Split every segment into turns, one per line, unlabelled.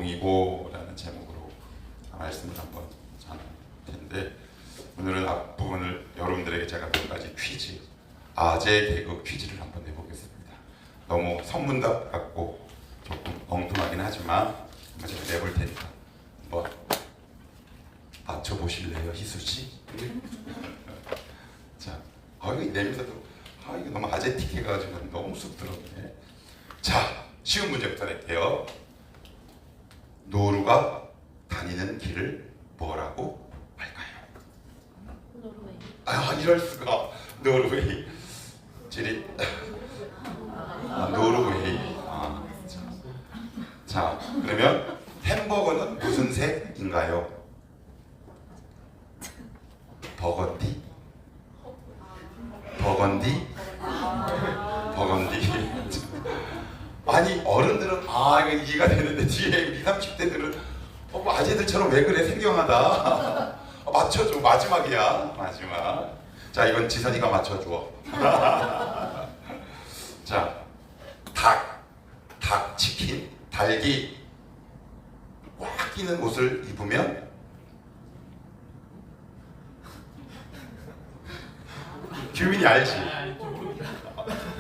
동이고라는 제목으로 말씀을 한번 전할 텐데, 오늘은 앞부분을 여러분들에게 제가 몇 가지 퀴즈, 아재 개그 퀴즈를 한번 내보겠습니다. 너무 선문답 같고 조금 엉뚱하긴 하지만 제가 내볼 테니까 한번 맞춰보실래요, 희수씨? 자, 이거 내면서도 이거 너무 아재틱해가지고 너무 쑥스럽네. 자, 쉬운 문제부터 낼게요. 노루가 다니는 길을 뭐라고 할까요?
노르웨이.
이럴 수가. 노르웨이. 지리. 노르웨이. 자, 그러면 햄버거는 무슨 색인가요? 버건디? 버건디? 버건디. 아니, 어른들은 이거 이해가 되는데 뒤에 20, 30대들은 아재들처럼 왜 그래, 생경하다. 맞춰줘. 마지막이야, 마지막. 자, 이건 지선이가 맞춰줘. 자, 닭, 치킨, 닭이 꽉 끼는 옷을 입으면 규민이 알지?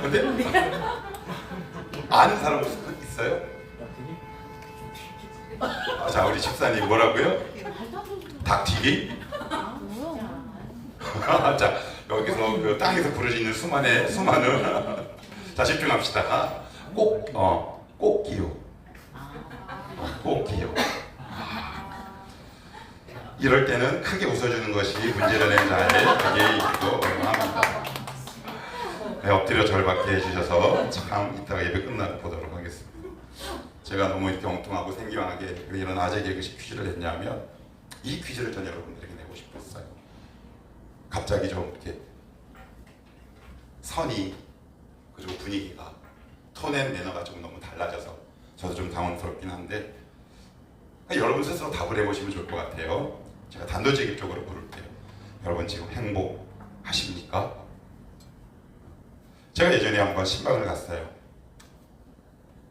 근데 아는 사람 있어요? 자, 우리 집사님 뭐라고요? 닭튀김? 자, 여기서 그 땅에서 부러지는 수많은 자, 집중합시다. 꽃기요. 꽃기요. 이럴 때는 크게 웃어주는 것이 문제를 낸 자의 그게 있고 합니다. 네, 엎드려 절박해 해주셔서 참 이따가 예배 끝나고 보도록 하겠습니다. 제가 너무 이렇게 엉뚱하고 생경하게 이런 아재 개그식 퀴즈를 했냐면, 이 퀴즈를 전 여러분들에게 내고 싶었어요. 갑자기 좀 이렇게 선이, 그리고 분위기가, 톤 앤 매너가 좀 너무 달라져서 저도 좀 당황스럽긴 한데, 여러분 스스로 답을 해보시면 좋을 것 같아요. 제가 단도직입적으로 물을게요. 여러분 지금 행복하십니까? 제가 예전에 한번 신방을 갔어요.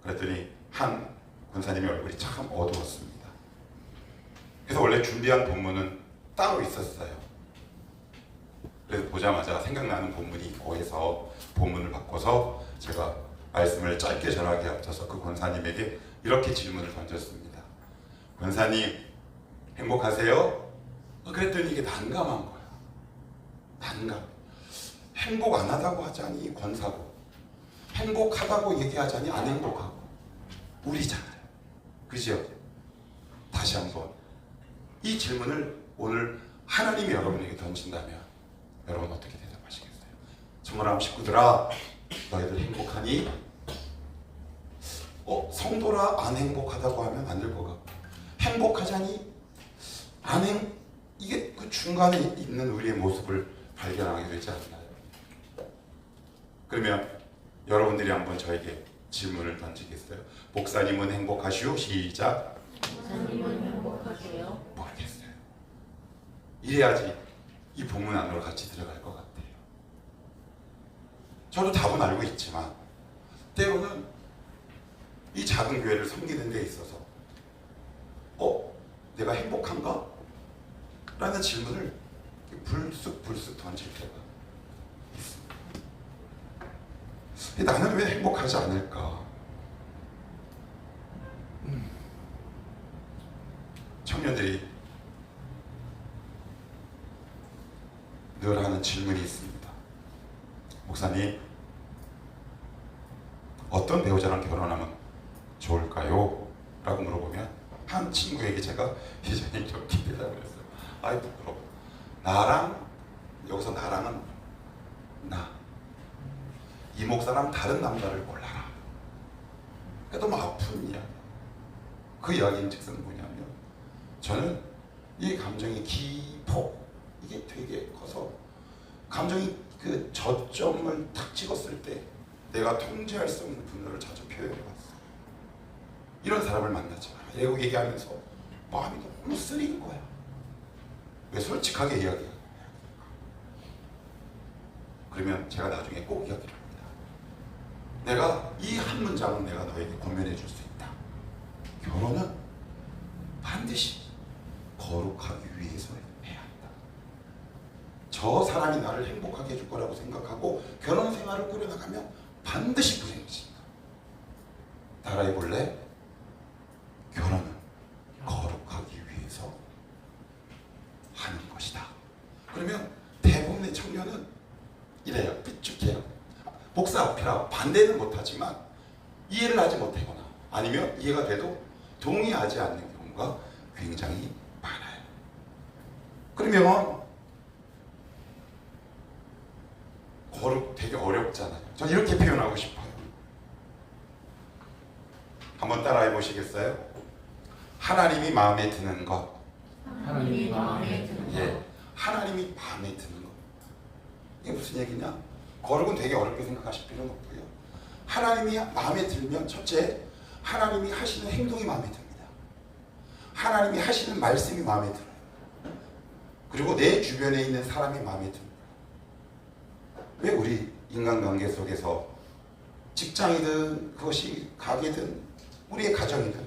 그랬더니 한 권사님의 얼굴이 참 어두웠습니다. 그래서 원래 준비한 본문은 따로 있었어요. 그래서 보자마자 생각나는 본문이 있고 해서 본문을 바꿔서 제가 말씀을 짧게 전하기에 앞서서 그 권사님에게 이렇게 질문을 던졌습니다. 권사님, 행복하세요? 그랬더니 이게 난감한 거야. 난감. 행복 안 하다고 하자니 권사고, 행복하다고 얘기하자니 안 행복하고, 우리잖아요. 그죠? 다시 한번 이 질문을 오늘 하나님이 여러분에게 던진다면 여러분 어떻게 대답하시겠어요? 청원함 식구들아, 너희들 행복하니? 성도라 안 행복하다고 하면 안 될 것 같고, 행복하자니? 이게 그 중간에 있는 우리의 모습을 발견하게 되지 않나요? 그러면 여러분들이 한번 저에게 질문을 던지겠어요? 목사님은 행복하시오? 시작.
목사님은 행복하세요?
모르겠어요. 이래야지 이 본문 안으로 같이 들어갈 것 같아요. 저도 답은 알고 있지만 때로는 이 작은 교회를 섬기는 데 있어서 내가 행복한가? 라는 질문을 불쑥 던질 때가 있습니다. 나는 왜 행복하지 않을까? 청년들이 늘 하는 질문이 있습니다. 목사님, 어떤 배우자랑 결혼하면 좋을까요? 라고 물어보면 한 친구에게 제가 예전에 이렇게 대답을 했어요. 아이 부끄러워. 여기서 나랑은 이 목사랑 다른 남자를 골라라. 그게 너무 아픈 이야기. 그 이야기는 즉슨 뭐냐면, 저는 이 감정이 이게 되게 커서 감정이 그 저점을 탁 찍었을 때 내가 통제할 수 없는 분노를 자주 표현해봤어요. 이런 사람을 만나지 마라. 이러고 얘기하면서 마음이 너무 쓰린 거야. 왜 솔직하게 이야기해요? 그러면 제가 나중에 꼭 이야기를 합니다. 내가 이 한 문장은 내가 너에게 권면해 줄 수 있다. 결혼은 반드시 거룩하기 위해서 해야 한다. 저 사람이 나를 행복하게 해줄 거라고 생각하고 결혼 생활을 꾸려나가면 반드시 불행해진다. 따라해 볼래? 결혼은 거룩하기 위해서 하는 것이다. 그러면 대부분의 청년은 이래요. 삐죽해요. 목사 앞이라 반대는 못하지만 이해를 하지 못하거나 아니면 이해가 돼도 동의하지 않는 경우가 굉장히 많아요. 그러면 거룩 되게 어렵잖아요. 전 이렇게 표현하고 싶어요. 한번 따라해 보시겠어요? 하나님이 마음에 드는 것.
하나님이 마음에 드는 것.
예, 하나님이 마음에 드는 것. 이게 무슨 얘기냐? 거룩은 되게 어렵게 생각하실 필요는 없고요. 하나님이 마음에 들면 첫째, 하나님이 하시는 행동이 마음에 듭니다. 하나님이 하시는 말씀이 마음에 들어요. 그리고 내 주변에 있는 사람이 마음에 듭니다. 왜 우리 인간관계 속에서 직장이든 그것이 가게든 우리의 가정이든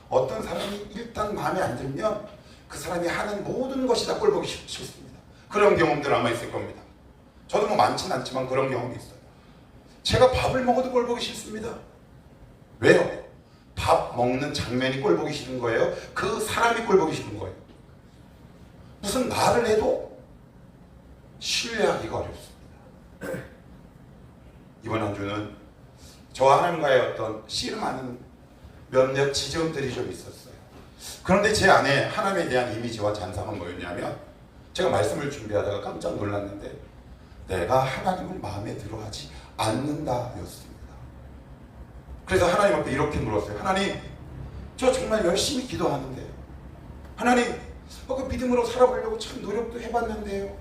어떤 사람이 일단 마음에 안 들면 그 사람이 하는 모든 것이 다 꼴보기 싫습니다. 그런 경험들 아마 있을 겁니다. 저도 뭐 많지는 않지만 그런 경험이 있어요. 제가 밥을 먹어도 꼴보기 싫습니다. 왜요? 밥 먹는 장면이 꼴보기 싫은 거예요? 그 사람이 꼴보기 싫은 거예요? 무슨 말을 해도 신뢰하기가 어렵습니다. 이번 한 주는 저와 하나님과의 어떤 씨름하는 몇몇 지점들이 좀 있었어요. 그런데 제 안에 하나님에 대한 이미지와 잔상은 뭐였냐면 제가 말씀을 준비하다가 깜짝 놀랐는데 내가 하나님을 마음에 들어하지 않는다 였습니다. 그래서 하나님 앞에 이렇게 물었어요. 하나님, 저 정말 열심히 기도하는데요. 하나님, 그 믿음으로 살아보려고 참 노력도 해봤는데요.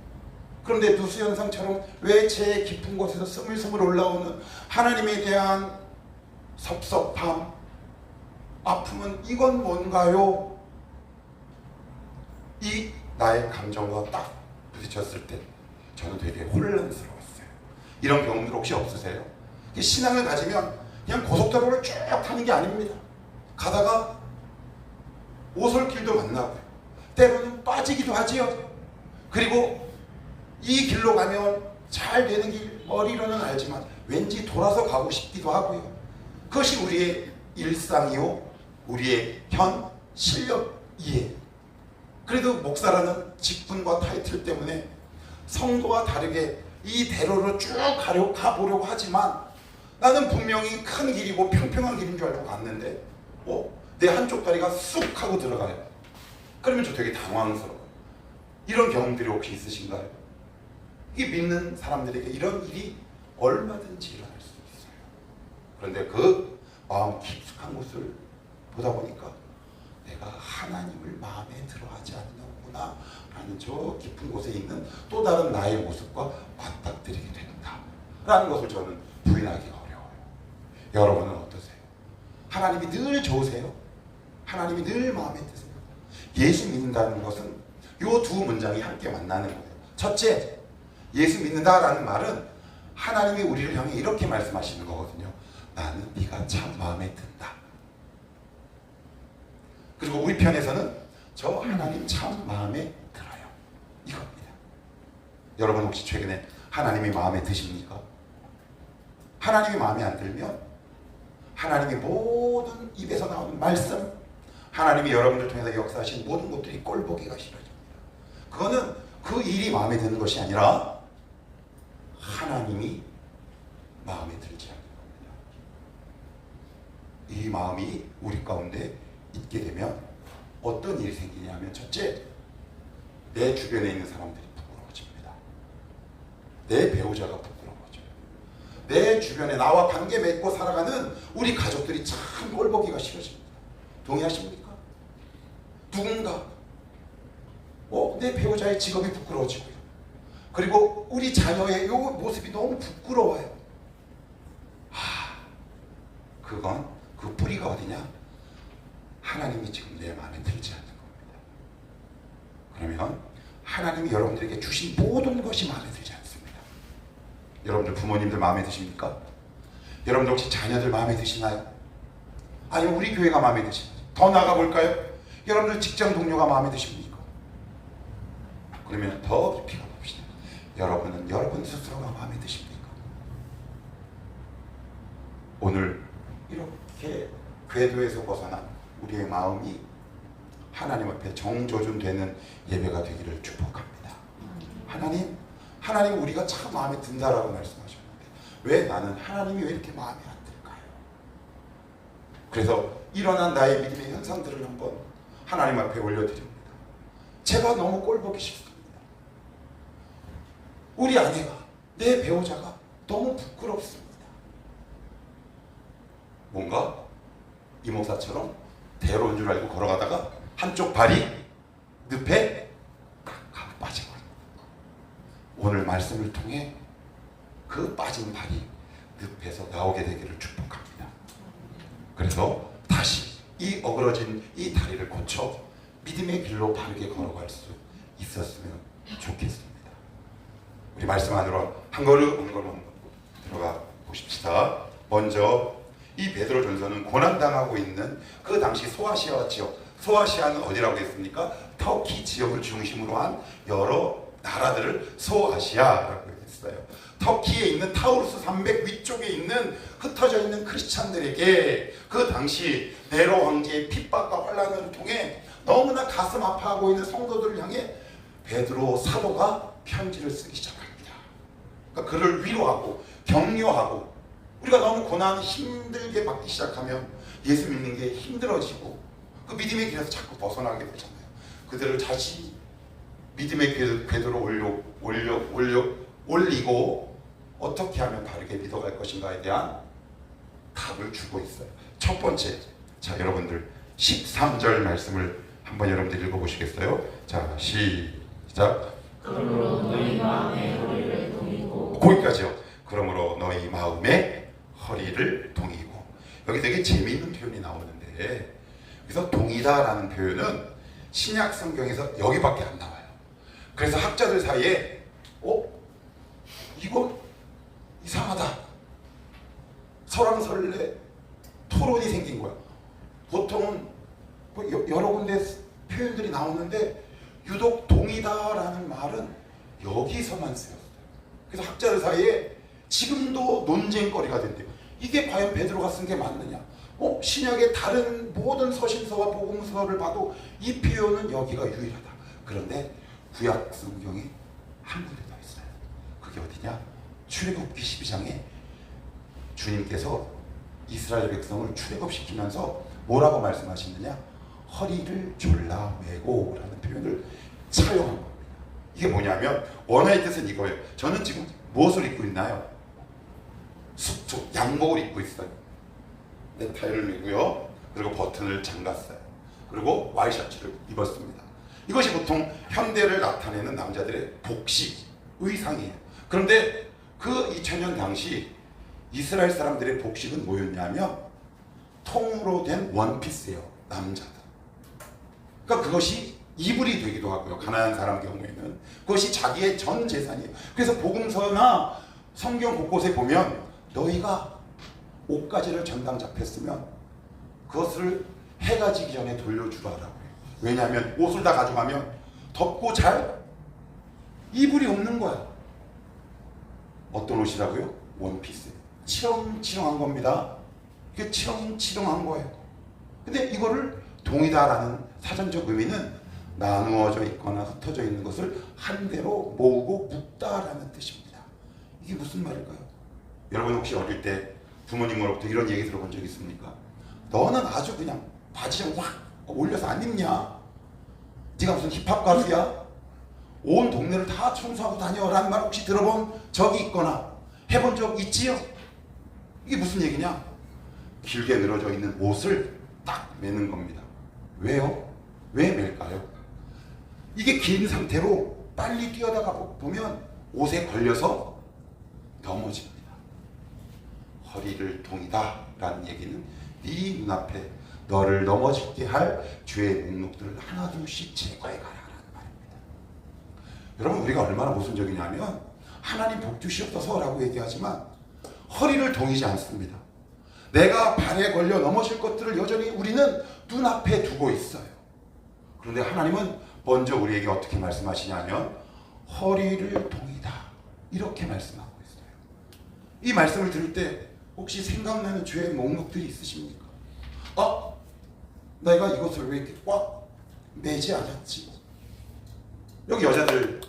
그런데 누수현상처럼 왜 제 깊은 곳에서 스물스물 올라오는 하나님에 대한 섭섭함, 아픔은 이건 뭔가요? 이 나의 감정과 딱 부딪혔을 때 저는 되게 혼란스러웠어요. 이런 경험들 혹시 없으세요? 신앙을 가지면 그냥 고속도로를 쭉 타는 게 아닙니다. 가다가 오솔길도 만나고요. 때로는 빠지기도 하지요. 그리고 이 길로 가면 잘 되는 길 머리로는 알지만 왠지 돌아서 가고 싶기도 하고요. 그것이 우리의 일상이요, 우리의 현실력이에요. 그래도 목사라는 직분과 타이틀 때문에 성도와 다르게 이 대로로 쭉 가보려고 하지만 나는 분명히 큰 길이고 평평한 길인 줄 알고 갔는데 내 한쪽 다리가 쑥 하고 들어가요. 그러면 저 되게 당황스러워요. 이런 경험들이 혹시 있으신가요? 이 믿는 사람들에게 이런 일이 얼마든지 일어날 수 있어요. 그런데 그 마음 깊숙한 곳을 보다 보니까 내가 하나님을 마음에 들어하지 않는구나 라는 저 깊은 곳에 있는 또 다른 나의 모습과 맞닥뜨리게 된다 라는 것을 저는 부인하기가 어려워요. 여러분은 어떠세요? 하나님이 늘 좋으세요? 하나님이 늘 마음에 드세요? 예수 믿는다는 것은 이 두 문장이 함께 만나는 거예요. 첫째, 예수 믿는다라는 말은 하나님이 우리를 향해 이렇게 말씀하시는 거거든요. 나는 네가 참 마음에 든다. 그리고 우리 편에서는 저 하나님 참 마음에 들어요. 이겁니다. 여러분 혹시 최근에 하나님이 마음에 드십니까? 하나님이 마음에 안 들면 하나님이 모든 입에서 나오는 말씀, 하나님이 여러분들 통해서 역사하신 모든 것들이 꼴보기가 싫어집니다. 그거는 그 일이 마음에 드는 것이 아니라 하나님이 마음에 들지 않는 겁니다. 이 마음이 우리 가운데 있게 되면 어떤 일이 생기냐면 첫째, 내 주변에 있는 사람들이 부끄러워집니다. 내 배우자가 부끄러워져요. 내 주변에 나와 관계 맺고 살아가는 우리 가족들이 참 꼴보기가 싫어집니다. 동의하십니까? 누군가 내 배우자의 직업이 부끄러워지고요. 그리고 우리 자녀의 이 모습이 너무 부끄러워요. 그건 그 뿌리가 어디냐? 하나님이 지금 내 마음에 들지 않는 겁니다. 그러면 하나님이 여러분들에게 주신 모든 것이 마음에 들지 않습니다. 여러분들 부모님들 마음에 드십니까? 여러분들 혹시 자녀들 마음에 드시나요? 아니면 우리 교회가 마음에 드시나요? 더 나아가 볼까요? 여러분들 직장 동료가 마음에 드십니까? 그러면 더 깊이 가봅시다. 여러분은 여러분 스스로가 마음에 드십니까? 오늘 이렇게 궤도에서 벗어난 우리의 마음이 하나님 앞에 정조준되는 예배가 되기를 축복합니다. 하나님 우리가 참 마음에 든다라고 말씀하셨는데 왜 나는 하나님이 왜 이렇게 마음에 안 들까요? 그래서 일어난 나의 믿음의 현상들을 한번 하나님 앞에 올려드립니다. 제가 너무 꼴보기 싫습니다. 우리 아내가, 내 배우자가 너무 부끄럽습니다. 뭔가 이 목사처럼 대로인 줄 알고 걸어가다가 한쪽 발이 늪에 kak빠져버립니다. 오늘 말씀을 통해 그 빠진 발이 늪에서 나오게 되기를 축복합니다. 그래서 다시 이 어그러진 이 다리를 고쳐 믿음의 길로 바르게 걸어갈 수 있었으면 좋겠습니다. 우리 말씀 안으로 한 걸음 들어가 보십시다. 먼저 이 베드로 전서는 고난당하고 있는 그 당시 소아시아 지역, 소아시아는 어디라고 했습니까? 터키 지역을 중심으로 한 여러 나라들을 소아시아라고 했어요. 터키에 있는 타우루스 산맥 위쪽에 있는 흩어져 있는 크리스찬들에게 그 당시 네로 황제의 핍박과 환란을 통해 너무나 가슴 아파하고 있는 성도들을 향해 베드로 사도가 편지를 쓰기 시작합니다. 그러니까 그를 위로하고 격려하고, 우리가 너무 고난 힘들게 받기 시작하면 예수 믿는 게 힘들어지고 그 믿음의 길에서 자꾸 벗어나게 되잖아요. 그들을 다시 믿음의 궤도로 올리고 어떻게 하면 바르게 믿어갈 것인가에 대한 답을 주고 있어요. 첫 번째, 자 여러분들 13절 말씀을 한번 여러분들 읽어보시겠어요? 자 시작.
그러므로 너희 마음에 허리를 동이고.
거기까지요. 그러므로 너희 마음에 허리를 동이고. 여기 되게 재미있는 표현이 나오는데, 그래서 동이다라는 표현은 신약 성경에서 여기밖에 안 나와요. 그래서 학자들 사이에 이거 이상하다, 설왕설래 토론이 생긴 거야. 보통은 여러 군데 표현들이 나오는데 유독 동이다라는 말은 여기서만 쓰였어요. 그래서 학자들 사이에 지금도 논쟁거리가 된대요. 이게 과연 베드로가 쓴 게 맞느냐? 신약의 다른 모든 서신서와 복음서를 봐도 이 표현은 여기가 유일하다. 그런데 구약 성경이 한 군데 더 있어요. 그게 어디냐? 출애굽기 12장에 주님께서 이스라엘 백성을 출애굽시키면서 뭐라고 말씀하시느냐? 허리를 졸라 매고 라는 표현을 차용한 겁니다. 이게 뭐냐면 원어의 뜻은 이거예요. 저는 지금 무엇을 입고 있나요? 수트, 양복을 입고 있어요. 넥타이를 매고요. 그리고 버튼을 잠갔어요. 그리고 와이셔츠를 입었습니다. 이것이 보통 현대를 나타내는 남자들의 복식, 의상이에요. 그런데 그 2000년 당시 이스라엘 사람들의 복식은 뭐였냐면 통으로 된 원피스예요. 남자들. 그러니까 그것이 이불이 되기도 하고요. 가난한 사람 경우에는 그것이 자기의 전 재산이에요. 그래서 복음서나 성경 곳곳에 보면 너희가 옷가지를 전당 잡혔으면 그것을 해가 지기 전에 돌려주라라고 해요. 왜냐하면 옷을 다 가져가면 덥고 잘 이불이 없는 거야. 어떤 옷이라고요? 원피스. 치렁치렁한 겁니다. 이게 치렁치렁한 거예요. 근데 이거를 동이다라는 사전적 의미는 나누어져 있거나 흩어져 있는 것을 한 대로 모으고 묶다라는 뜻입니다. 이게 무슨 말일까요? 여러분 혹시 어릴 때 부모님으로부터 이런 얘기 들어본 적 있습니까? 너는 아주 그냥 바지 좀 확 올려서 안 입냐? 네가 무슨 힙합 가수야? 온 동네를 다 청소하고 다녀라는 말 혹시 들어본 적이 있거나 해본 적 있지요? 이게 무슨 얘기냐? 길게 늘어져 있는 옷을 딱 매는 겁니다. 왜요? 왜 맬까요? 이게 긴 상태로 빨리 뛰어다가 보면 옷에 걸려서 넘어집니다. 허리를 동이다 라는 얘기는 네 눈앞에 너를 넘어지게 할 죄의 목록들을 하나둘씩 제거해 가라라는 말입니다. 여러분 우리가 얼마나 모순적이냐면 하나님 복 주시옵소서 라고 얘기하지만 허리를 동이지 않습니다. 내가 발에 걸려 넘어질 것들을 여전히 우리는 눈앞에 두고 있어요. 그런데 하나님은 먼저 우리에게 어떻게 말씀하시냐면 허리를 동이다 이렇게 말씀하고 있어요. 이 말씀을 들을 때 혹시 생각나는 죄의 목록들이 있으십니까? 내가 이것을 왜 이렇게 꽉 매지 않았지? 여기 여자들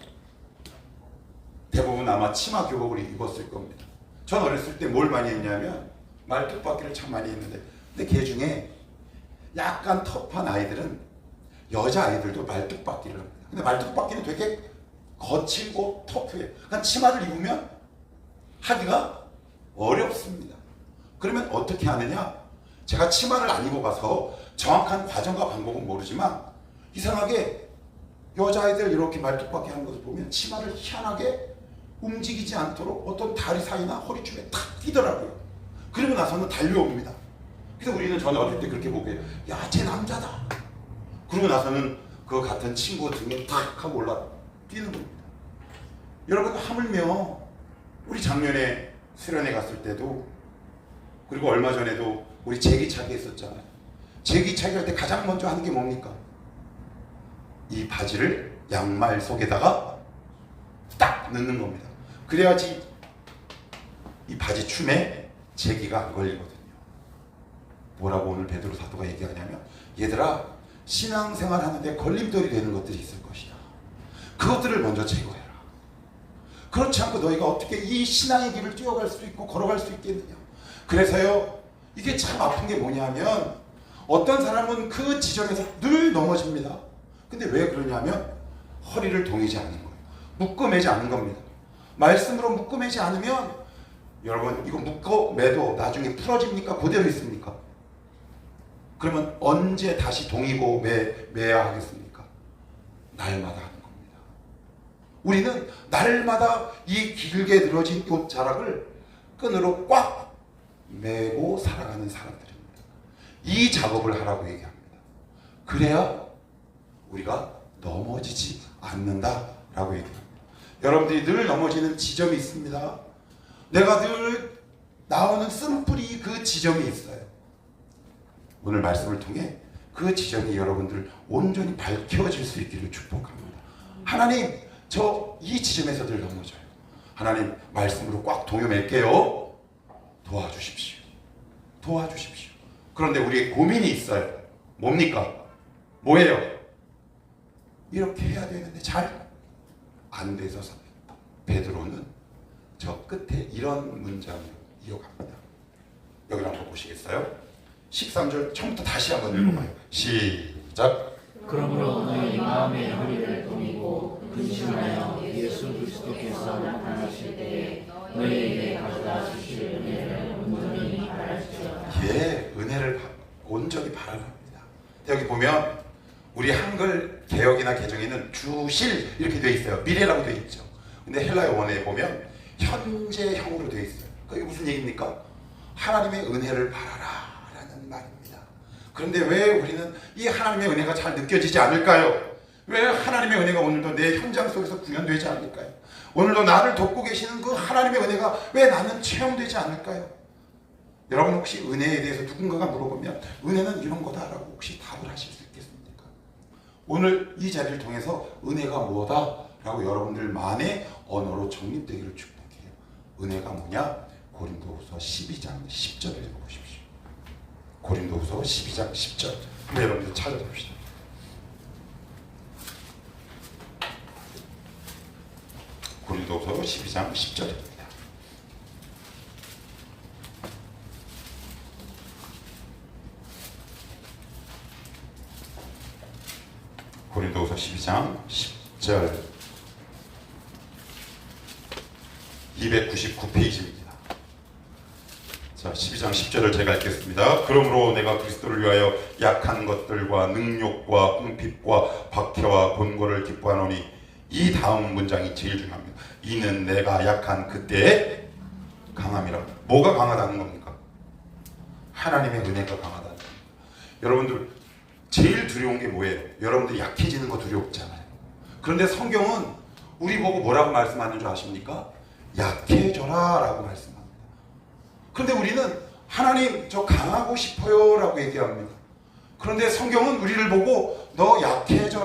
대부분 아마 치마 교복을 입었을 겁니다. 전 어렸을 때 뭘 많이 했냐면 말뚝박기를 참 많이 했는데, 근데 걔 중에 약간 터프한 아이들은 여자아이들도 말뚝박기를 합니다. 근데 말뚝박기는 되게 거칠고 터프해요. 그러니까 치마를 입으면 하기가 어렵습니다. 그러면 어떻게 하느냐? 제가 치마를 안 입어봐서 정확한 과정과 방법은 모르지만 이상하게 여자아이들 이렇게 말뚝박기 하는 것을 보면 치마를 희한하게 움직이지 않도록 어떤 다리 사이나 허리춤에 탁 끼더라고요. 그리고 나서는 달려옵니다. 그래서 우리는 전에 어릴 때 그렇게 보게, 야, 쟤 남자다. 그러고 나서는 그 같은 친구 등에 탁 하고 올라 뛰는 겁니다. 여러분, 하물며 우리 작년에 수련회 갔을 때도, 그리고 얼마 전에도 우리 제기차기 했었잖아요. 제기차기 할 때 가장 먼저 하는 게 뭡니까? 이 바지를 양말 속에다가 딱 넣는 겁니다. 그래야지 이 바지 춤에 제기가 안 걸리거든요. 뭐라고 오늘 베드로 사도가 얘기하냐면, 얘들아, 신앙생활 하는데 걸림돌이 되는 것들이 있을 것이다. 그것들을 먼저 제거해라. 그렇지 않고 너희가 어떻게 이 신앙의 길을 뛰어갈 수 있고 걸어갈 수 있겠느냐. 그래서요, 이게 참 아픈 게 뭐냐면, 어떤 사람은 그 지점에서 늘 넘어집니다. 근데 왜 그러냐면 허리를 동이지 않는 거예요. 묶어매지 않는 겁니다. 말씀으로 묶어매지 않으면, 여러분, 이거 묶어매도 나중에 풀어집니까? 그대로 있습니까? 그러면 언제 다시 동이고 매야 하겠습니까? 날마다 하는 겁니다. 우리는 날마다 이 길게 늘어진 이 자락을 끈으로 꽉 매고 살아가는 사람들입니다. 이 작업을 하라고 얘기합니다. 그래야 우리가 넘어지지 않는다라고 얘기합니다. 여러분들이 늘 넘어지는 지점이 있습니다. 내가 늘 나오는 쓴뿌리 그 지점이 있어요. 오늘 말씀을 통해 그 지점이 여러분들 온전히 밝혀질 수 있기를 축복합니다. 하나님, 저 이 지점에서 늘 넘어져요. 하나님, 말씀으로 꽉 동여맬게요. 도와주십시오. 도와주십시오. 그런데 우리의 고민이 있어요. 뭡니까? 뭐예요? 이렇게 해야 되는데 잘 안 돼서 베드로는 저 끝에 이런 문장을 이어갑니다. 여기 한번 보시겠어요? 13절 처음부터 다시 한번 읽어봐요. 시작.
그러므로 너희 마음의 허리를 동이고 근심하여 예수 그리스도께서 나타나실 때에 너희에게 가져다 주실 은혜를 온전히 바라시오라.
예, 은혜를 온전히 바라랍니다. 여기 보면 우리 한글 개역이나 개정에는 주실 이렇게 되어 있어요. 미래라고 되어 있죠. 근데 헬라어 원어에 보면 현재형으로 되어 있어요. 그게 무슨 얘기입니까? 하나님의 은혜를 바라라 라는 말입니다. 그런데 왜 우리는 이 하나님의 은혜가 잘 느껴지지 않을까요? 왜 하나님의 은혜가 오늘도 내 현장 속에서 구현되지 않을까요? 오늘도 나를 돕고 계시는 그 하나님의 은혜가 왜 나는 체험되지 않을까요? 여러분, 혹시 은혜에 대해서 누군가가 물어보면 은혜는 이런 거다라고 혹시 답을 하실 수 있겠습니까? 오늘 이 자리를 통해서 은혜가 뭐다? 라고 여러분들만의 언어로 정립되기를 축복해요. 은혜가 뭐냐? 고린도후서 12장 10절을 읽어보십시오. 고린도후서 12장 10절. 한번 여러분들 찾아봅시다. 고린도후서 12장 10절입니다. 고린도후서 12장 10절 299페이지입니다. 자, 12장 10절을 제가 읽겠습니다. 그러므로 내가 그리스도를 위하여 약한 것들과 능욕과 궁핍과 박해와 곤고를 기뻐하노니, 이 다음 문장이 제일 중요합니다. 이는 내가 약한 그때의 강함이라. 뭐가 강하다는 겁니까? 하나님의 은혜가 강하다는 겁니다. 여러분들 제일 두려운 게 뭐예요? 여러분들 약해지는 거 두렵잖아요. 그런데 성경은 우리 보고 뭐라고 말씀하는 줄 아십니까? 약해져라 라고 말씀합니다. 그런데 우리는 하나님, 저 강하고 싶어요 라고 얘기합니다. 그런데 성경은 우리를 보고 너 약해져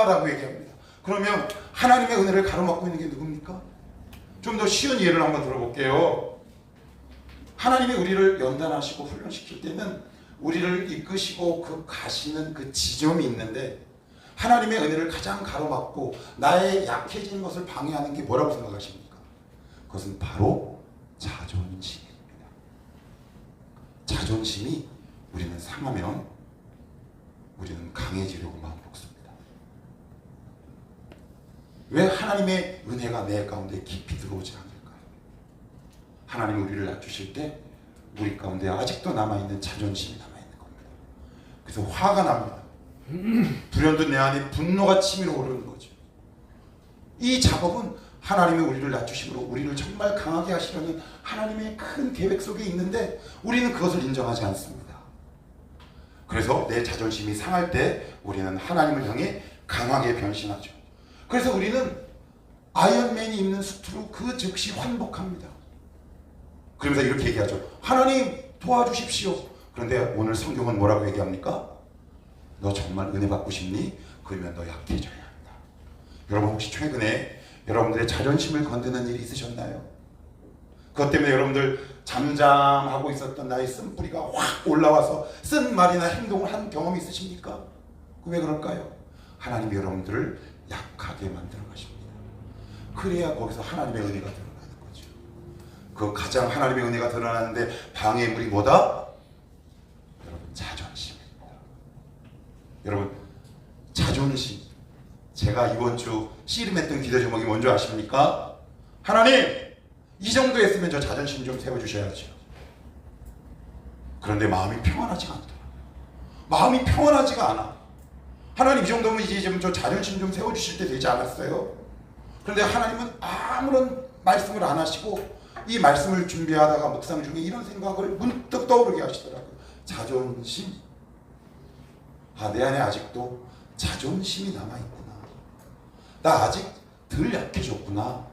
하라고 얘기합니다. 그러면 하나님의 은혜를 가로막고 있는 게 누굽니까? 좀 더 쉬운 예를 한번 들어볼게요. 하나님이 우리를 연단하시고 훈련시킬 때는 우리를 이끄시고 그 가시는 그 지점이 있는데, 하나님의 은혜를 가장 가로막고 나의 약해지는 것을 방해하는 게 뭐라고 생각하십니까? 그것은 바로 자존심입니다. 자존심이 우리는 상하면 우리는 강해지려고 마음 먹습니다. 왜 하나님의 은혜가 내 가운데 깊이 들어오지 않을까요? 하나님이 우리를 낮추실 때 우리 가운데 아직도 남아있는 자존심이 남아있는 겁니다. 그래서 화가 납니다. 불현듯 내 안에 분노가 치밀어 오르는 거죠. 이 작업은 하나님이 우리를 낮추심으로 우리를 정말 강하게 하시려는 하나님의 큰 계획 속에 있는데 우리는 그것을 인정하지 않습니다. 그래서 내 자존심이 상할 때 우리는 하나님을 향해 강하게 변신하죠. 그래서 우리는 아이언맨이 입는 수트로 그 즉시 환복합니다. 그러면서 이렇게 얘기하죠. 하나님 도와주십시오. 그런데 오늘 성경은 뭐라고 얘기합니까? 너 정말 은혜 받고 싶니? 그러면 너 약해져야 한다. 여러분 혹시 최근에 여러분들의 자존심을 건드는 일이 있으셨나요? 그것 때문에 여러분들 잠잠하고 있었던 나의 쓴뿌리가 확 올라와서 쓴 말이나 행동을 한 경험이 있으십니까? 왜 그럴까요? 하나님이 여러분들을 약하게 만들어 가십니다. 그래야 거기서 하나님의 은혜가 드러나는 거죠. 그 가장 하나님의 은혜가 드러나는데 방해물이 뭐다? 여러분 자존심입니다. 여러분 자존심. 제가 이번 주 씨름했던 기도 제목이 뭔지 아십니까? 하나님 이 정도 했으면 저 자존심 좀 세워주셔야죠. 그런데 마음이 평안하지가 않더라고요. 마음이 평안하지가 않아. 하나님 이 정도면 이제 좀 저 자존심 좀 세워주실 때 되지 않았어요? 그런데 하나님은 아무런 말씀을 안 하시고 이 말씀을 준비하다가 묵상 중에 이런 생각을 문득 떠오르게 하시더라고요. 자존심. 아, 내 안에 아직도 자존심이 남아있구나. 나 아직 덜 약해졌구나.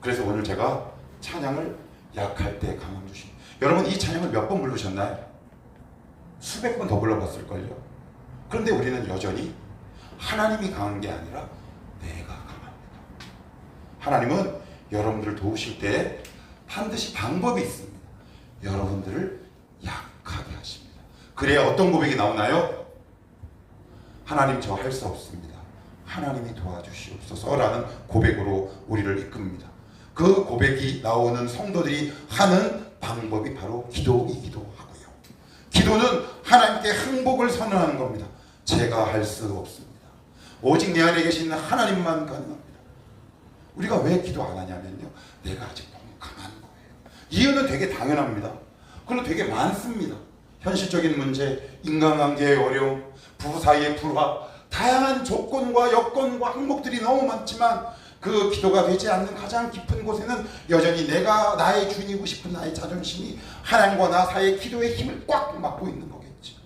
그래서 오늘 제가 찬양을 약할 때 강함 주심. 여러분 이 찬양을 몇 번 부르셨나요? 수백 번 더 불러봤을걸요. 그런데 우리는 여전히 하나님이 강한 게 아니라 내가 강합니다. 하나님은 여러분들을 도우실 때 반드시 방법이 있습니다. 여러분들을 약하게 하십니다. 그래야 어떤 고백이 나오나요? 하나님 저 할 수 없습니다. 하나님이 도와주시옵소서라는 고백으로 우리를 이끕니다. 그 고백이 나오는 성도들이 하는 방법이 바로 기도이기도 하고요. 기도는 하나님께 항복을 선언하는 겁니다. 제가 할 수 없습니다. 오직 내 안에 계신 하나님만 가능합니다. 우리가 왜 기도 안 하냐면요, 내가 아직 너무 강한 거예요. 이유는 되게 당연합니다. 그리고 되게 많습니다. 현실적인 문제, 인간관계의 어려움, 부부 사이의 불화, 다양한 조건과 여건과 항목들이 너무 많지만 그 기도가 되지 않는 가장 깊은 곳에는 여전히 내가 나의 주인이고 싶은 나의 자존심이 하나님과 나 사이의 기도의 힘을 꽉 막고 있는 거겠지.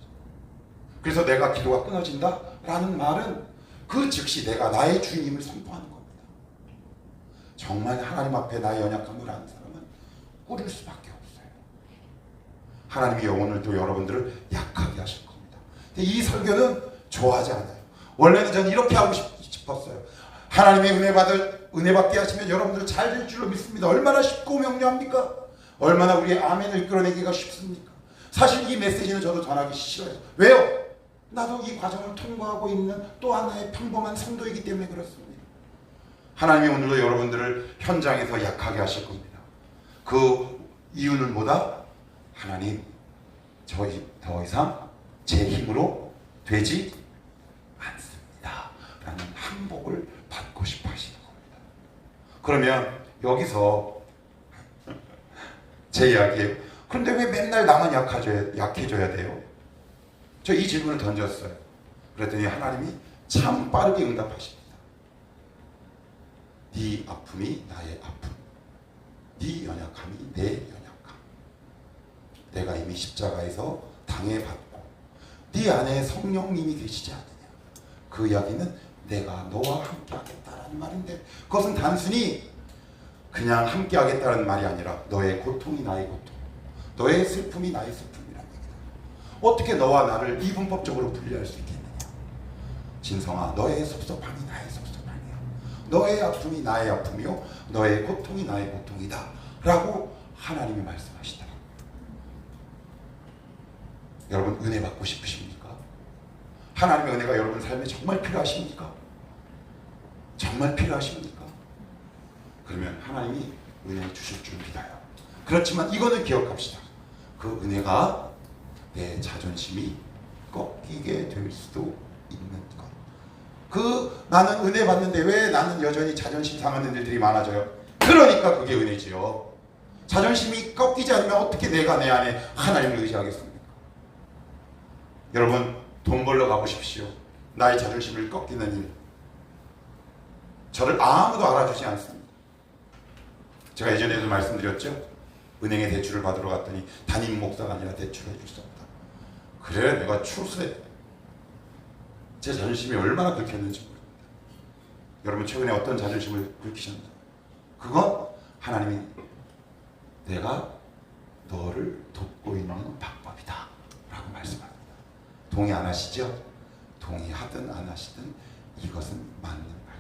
그래서 내가 기도가 끊어진다 라는 말은 그 즉시 내가 나의 주인임을 선포하는 겁니다. 정말 하나님 앞에 나의 연약함을 아는 사람은 꿇을 수밖에 없어요. 하나님이 오늘도 여러분들을 약하게 하실 겁니다. 근데 이 설교는 좋아하지 않아요. 원래는 저는 이렇게 하고 싶었어요. 하나님의 은혜 받게 하시면 여러분들 잘 될 줄로 믿습니다. 얼마나 쉽고 명료합니까? 얼마나 우리의 아멘을 이끌어내기가 쉽습니까? 사실 이 메시지는 저도 전하기 싫어요. 왜요? 나도 이 과정을 통과하고 있는 또 하나의 평범한 성도이기 때문에 그렇습니다. 하나님이 오늘도 여러분들을 현장에서 약하게 하실 겁니다. 그 이유는 뭐다? 하나님, 저희 더 이상 제 힘으로 되지 않습니다 라는 항복을 받고 싶어 하시는 겁니다. 그러면 여기서 제 이야기예요. 그런데 왜 맨날 나만 약해져야 돼요? 저 이 질문을 던졌어요. 그랬더니 하나님이 참 빠르게 응답하십니다. 네 아픔이 나의 아픔, 네 연약함이 내 연약함. 내가 이미 십자가에서 당해받고 네 안에 성령님이 계시지 않느냐. 그 이야기는 내가 너와 함께 하겠다라는 말인데, 그것은 단순히 그냥 함께 하겠다는 말이 아니라 너의 고통이 나의 고통, 너의 슬픔이 나의 슬픔이라는 얘기다. 어떻게 너와 나를 이분법적으로 분리할 수 있겠느냐. 진성아, 너의 섭섭함이 나의 섭섭함이요, 너의 아픔이 나의 아픔이요, 너의 고통이 나의 고통이다 라고 하나님이 말씀하시더라. 여러분 은혜 받고 싶으십니까? 하나님의 은혜가 여러분 삶에 정말 필요하십니까? 정말 필요하십니까? 그러면 하나님이 은혜 주실 줄 믿어요. 그렇지만 이거는 기억합시다. 그 은혜가 내 자존심이 꺾이게 될 수도 있는 것. 나는 은혜 받는데 왜 나는 여전히 자존심 상하는 일들이 많아져요? 그러니까 그게 은혜지요. 자존심이 꺾이지 않으면 어떻게 내가 내 안에 하나님을 의지하겠습니까? 여러분 돈 벌러 가보십시오. 나의 자존심을 꺾이는 일, 저를 아무도 알아주지 않습니다. 제가 예전에도 말씀드렸죠. 은행에 대출을 받으러 갔더니 담임 목사가 아니라 대출을 해줄 수 없다. 그래 내가 추수해. 제 자존심이 얼마나 긁혔는지 모릅니다. 여러분 최근에 어떤 자존심을 긁히셨나요? 그건 하나님이 내가 너를 돕고 있는 방법이다 라고 말씀합니다. 동의 안 하시죠? 동의하든 안 하시든 이것은 맞는 말입니다.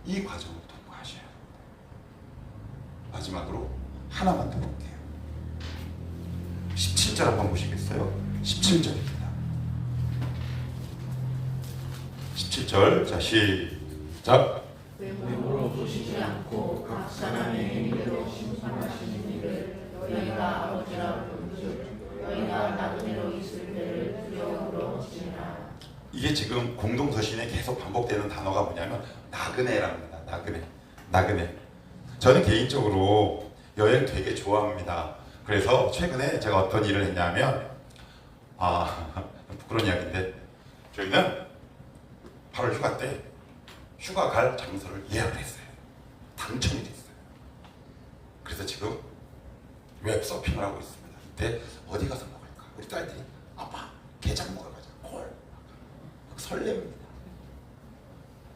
이 과정을 통과하셔야 합니다. 마지막으로 하나만 더 볼게요. 17절 한번 보시겠어요? 17절입니다. 17절 자 시작.
외모로 보시지 않고 각 사람의 행위대로 심판하시는 이를 너희가 아버지라 부르짖 너희가 나그네로 있을 때를 두려움으로 지나.
이게 지금 공동서신에 계속 반복되는 단어가 뭐냐면 나그네랍니다. 나그네. 저는 개인적으로 여행 되게 좋아합니다. 그래서 최근에 제가 어떤 일을 했냐면 부끄러운 이야기인데 저희는 8월 휴가 때 휴가 갈 장소를 예약을 했어요. 당첨이 됐어요. 그래서 지금 웹 서핑을 하고 있습니다. 근데 어디 가서 먹을까? 우리 딸들이 아빠 게장 먹으러 가자. 콜. 설렙니다.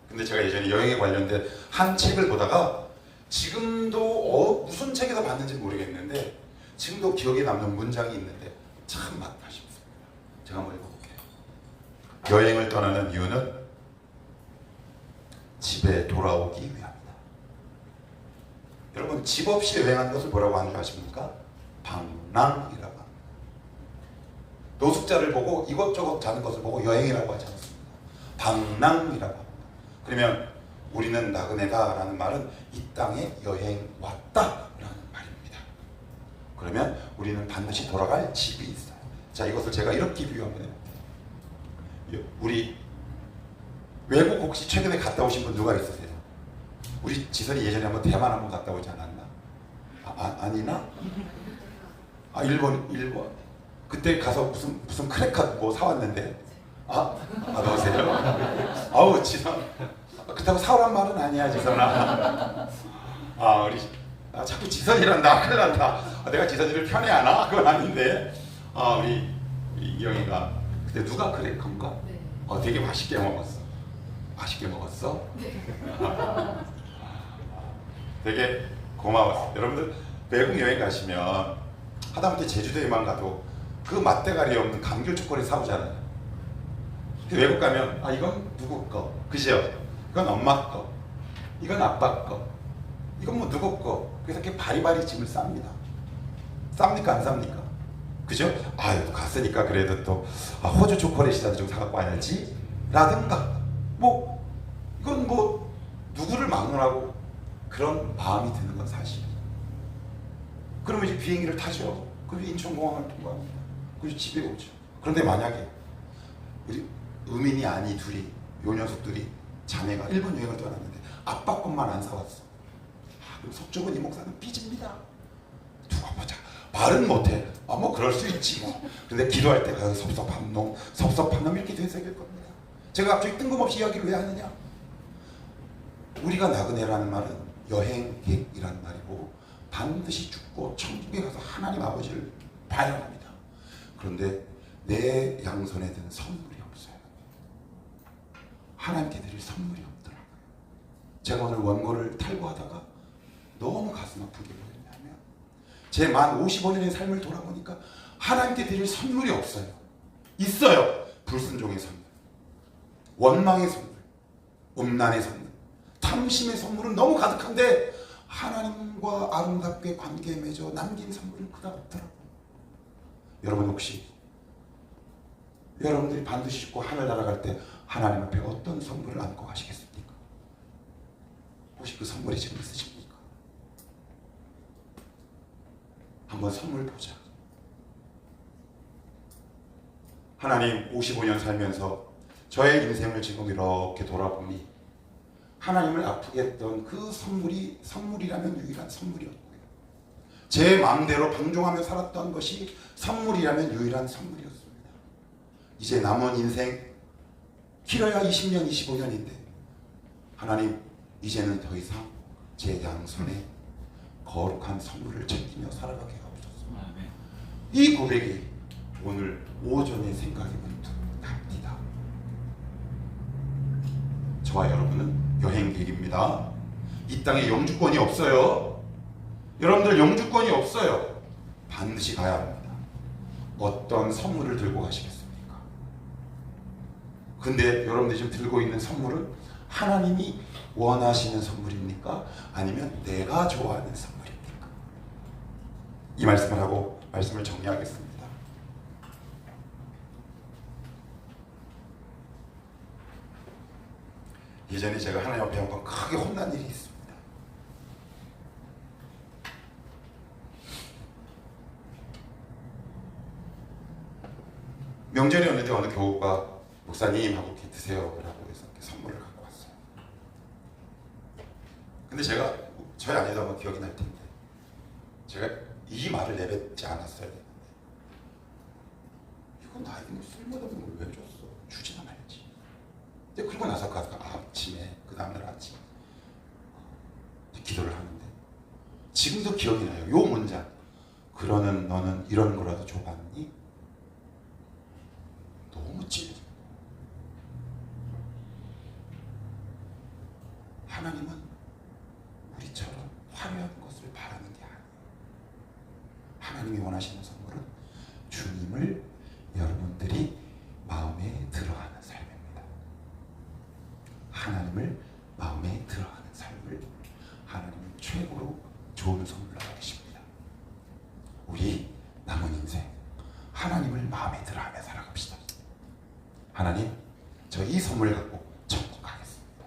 근데 제가 예전에 여행에 관련된 한 책을 보다가 지금도 무슨 책에서 봤는지 모르겠는데 지금도 기억에 남는 문장이 있는데 참 맞다 싶습니다. 제가 한번 읽어볼게요. 여행을 떠나는 이유는 집에 돌아오기 위함이다. 여러분 집 없이 여행하는 것을 뭐라고 하는 줄 아십니까? 방랑이라고 합니다. 노숙자를 보고 이것저것 자는 것을 보고 여행이라고 하지 않습니다. 방랑이라고 합니다. 그러면 우리는 나그네다라는 말은 이 땅에 여행 왔다라는 말입니다. 그러면 우리는 반드시 돌아갈 집이 있어요. 자, 이것을 제가 이렇게 비유 한번 해볼게요. 우리 외국 혹시 최근에 갔다 오신 분 누가 있으세요? 우리 지선이 예전에 한번 대만 한번 갔다 오지 않았나? 아니나? 일본. 그때 가서 무슨 크래커 뭐 사왔는데 넣으세요? 아우 지선 그렇다고 사오란 말은 아니야 지선아. 우리 자꾸 지선이란다. 큰일 난다. 내가 지선이를 편애하나? 그건 아닌데 우리 이영이가 그때 누가 크래커인가? 네. 되게 맛있게 먹었어. 맛있게 먹었어? 네. 되게 고마웠어. 여러분들 외국 여행 가시면 하다못해 제주도에만 가도 그 맛대가리 없는 감귤 초콜릿 사오잖아요. 외국 가면 이건 누구 거? 그죠? 이건 엄마 거. 이건 아빠 거. 이건 뭐 누구 거. 그래서 이렇게 바리바리 짐을 쌉니다. 쌉니까 안 쌉니까? 그죠? 갔으니까 그래도 또 호주 초콜릿이라도 좀 사갖고 와야지 라든가 이건 누구를 막론하고 그런 마음이 드는 건 사실이에요. 그러면 이제 비행기를 타죠. 그리고 인천공항을 통과합니다. 그리고 집에 오죠. 그런데 만약에 우리 의민이 아니 둘이 요 녀석들이 자매가 일본 여행을 떠났는데 아빠 것만 안 사왔어. 그럼 석조근 이 목사는 삐집니다. 두고 보자. 말은 못해. 그럴 수 있지 뭐. 근데 기도할 때 섭섭한 놈 이렇게 되새길 겁니다. 제가 갑자기 뜬금없이 이야기를 왜 하느냐? 우리가 나그네라는 말은 여행객이라는 말이고 반드시 죽고 천국에 가서 하나님 아버지를 봐야 합니다. 그런데 내 양손에 든 선물이 없어요. 하나님께 드릴 선물이 없더라고요. 제가 오늘 원고를 탈고하다가 너무 가슴 아프게 보였냐면 제 만 55년의 삶을 돌아보니까 하나님께 드릴 선물이 없어요. 있어요. 불순종의 선물. 원망의 선물, 음란의 선물, 탐심의 선물은 너무 가득한데 하나님과 아름답게 관계 맺어 남긴 선물은 그닥 없더라고요. 여러분 혹시 여러분들이 반드시 죽고 하늘 날아갈 때 하나님 앞에 어떤 선물을 안고 가시겠습니까? 혹시 그 선물이 지금 있으십니까? 한번 선물 보자. 하나님 55년 살면서 저의 인생을 지금 이렇게 돌아보니 하나님을 아프게 했던 그 선물이라면 유일한 선물이었고요. 제 마음대로 방종하며 살았던 것이 선물이라면 유일한 선물이었습니다. 이제 남은 인생 길어야 20년, 25년인데 하나님 이제는 더 이상 제 양손에 거룩한 선물을 챙기며 살아가게 하옵소서. 이 고백이 오늘 오전에 생각이 문득 납니다. 저와 여러분은 여행객입니다. 이 땅에 영주권이 없어요. 여러분들 영주권이 없어요. 반드시 가야 합니다. 어떤 선물을 들고 가시겠습니까? 근데 여러분들이 지금 들고 있는 선물은 하나님이 원하시는 선물입니까? 아니면 내가 좋아하는 선물입니까? 이 말씀을 하고 말씀을 정리하겠습니다. 예전에 제가 하나님 앞에 한번 크게 혼난 일이 있습니다. 명절이었는데 어느 교우가 목사님 하고 이렇게 드세요 라고 해서 이렇게 선물을 갖고 왔어요. 근데 제가 저희 아내도 아마 기억이 날 텐데 제가 이 말을 내뱉지 않았어야 되는데 이건 나에게 뭐 쓸모없는 걸 왜 줬어? 주지나 말지. 근데 그러고 나서 아침에 그 다음날 아침 기도를 하는데 지금도 기억이 나요. 요 문장. 그러는 너는 이런 거라도 줘봤니? 너무 찔려. 하나님은 우리처럼 화려한 것을 바라는 게 아니에요. 하나님이 원하시는 선물은 주님을 여러분들이 마음에 들어하는 삶입니다. 하나님을 마음에 들어하는 삶을 하나님은 최고로 좋은 선물로 여기십니다. 우리 남은 인생 하나님을 마음에 들어하며 살아갑시다. 하나님, 저 이 선물 갖고 천국 가겠습니다.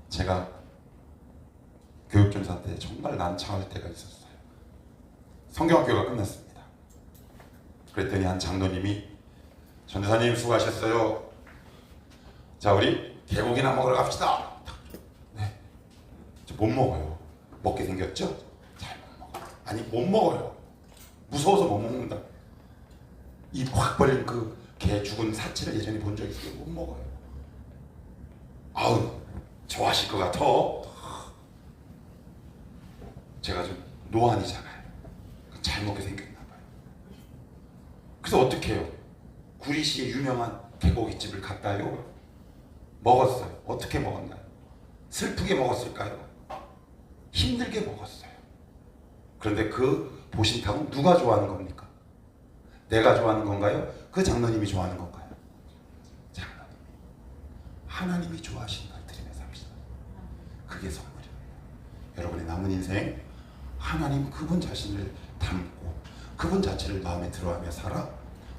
제가 교육전사 때 정말 난처할 때가 있었어요. 성경학교가 끝났습니다. 그랬더니 한 장로님이 전도사님 수고하셨어요. 자, 우리 개고기나 먹으러 갑시다. 네. 저 못 먹어요. 먹게 생겼죠? 잘 못 먹어요. 아니, 못 먹어요. 무서워서 못 먹는다. 입 확 벌린 그 개 죽은 사체를 예전에 본 적이 있어요. 못 먹어요. 아우, 좋아하실 것 같아. 제가 좀 노안이잖아요. 잘 먹게 생겼나 봐요. 그래서 어떻게 해요? 구리시의 유명한 개고기집을 갔다요. 먹었어요. 어떻게 먹었나요? 슬프게 먹었을까요? 힘들게 먹었어요. 그런데 그 보신탕은 누가 좋아하는 겁니까? 내가 좋아하는 건가요? 그 장로님이 좋아하는 건가요? 장로님이. 하나님이 좋아하시는 걸 드리며 삽시다. 그게 선물이에요. 여러분의 남은 인생 하나님 그분 자신을 닮고 그분 자체를 마음에 들어하며 살아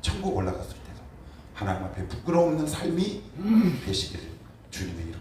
천국 올라갔을 때도 하나님 앞에 부끄러움 없는 삶이 되시기를 주님의